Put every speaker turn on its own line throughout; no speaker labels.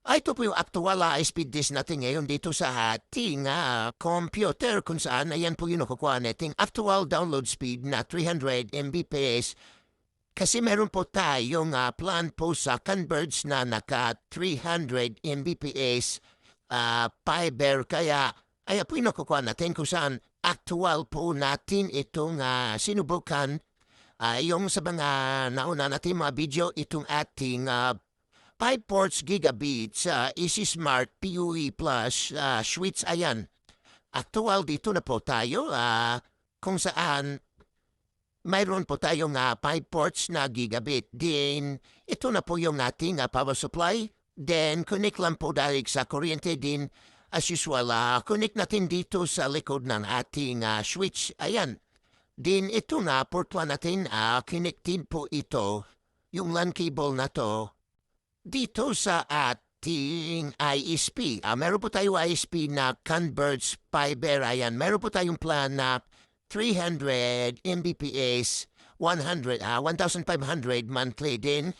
Ito po yung aktual speed disk natin ngayon dito sa ating computer kung saan ayan po yung nakukuha natin actual download speed na 300 Mbps. Kasi meron po tayong plan po sa Converge na naka 300 Mbps fiber. Kaya ayan po yung nakukuha natin kung saan actual po natin itong sinubukan. Yung sa mga nauna natin mga video, itong ating 5 ports gigabit sa Easy Smart PoE Plus switch. Ayan, actual dito na po tayo kung saan mayroon po tayong 5 ports na gigabit. Then, ito na po yung ating power supply. Then, connect lang po direct sa kuryente din. As usual, connect natin dito sa likod ng ating switch. Ayan. Then, ito na, port 1 natin, connected po ito, yung LAN cable na to, dito sa ating ISP. Meron po tayo ISP na Converge Fiber. Ayan, meron po tayong plan na 300 Mbps, 1,500 monthly din.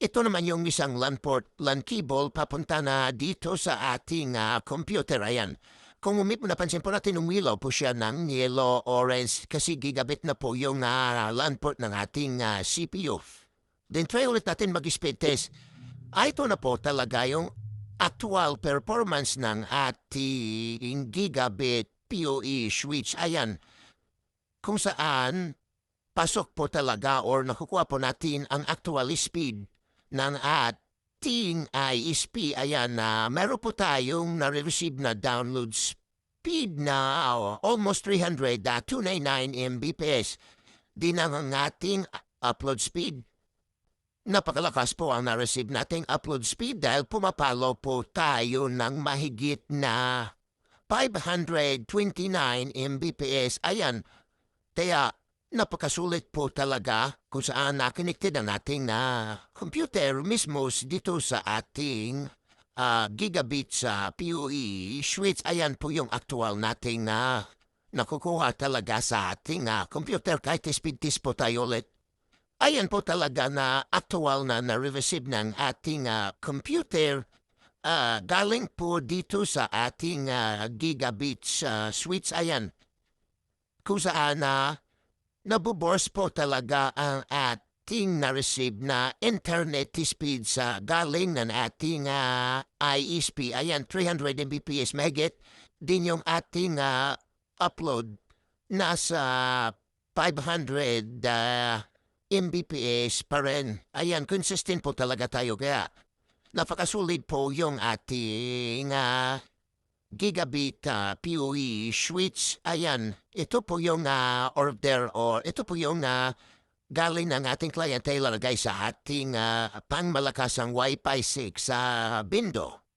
Ito naman yung isang LAN port, LAN cable, papunta na dito sa ating computer. Ayan. Kung napansin po natin, umilaw po siya ng yellow-orange kasi gigabit na po yung LAN port ng ating CPU. Then try ulit natin mag-speed test. Ito na po talaga yung actual performance ng ating gigabit PoE switch. Ayan, kung saan pasok po talaga or nakukuha po natin ang actual speed ng ating ISP. Ayan, meron po tayong nare-receive na download speed na almost 300, 299 Mbps. Din ang ating upload speed. Napakalakas po ang na-receive nating upload speed dahil pumapalo po tayo ng mahigit na 529 Mbps. Ayan, kaya napakasulit po talaga kung saan na-connected ang ating computer mismo dito sa ating gigabit sa PoE switch. Ayan po yung actual nating nakukuha talaga sa ating computer kahit speed test po tayo ulit. Ayan po talaga na actual na na-receive ng ating computer galing po dito sa ating gigabit switch. Ayan, kung saan nabubors po talaga ang ating na-receive na internet speed sa galing ng ating ISP. Ayan, 300 Mbps mahigit. Din yung ating upload nasa 500 Mbps pa rin. Ayan, consistent po talaga tayo. Kaya napakasulit po yung ating gigabit PoE switch. Ayan, ito po yung order or ito po yung galing ng ating client ay lalagay sa ating pangmalakasang Wi-Fi 6 sa Bindo.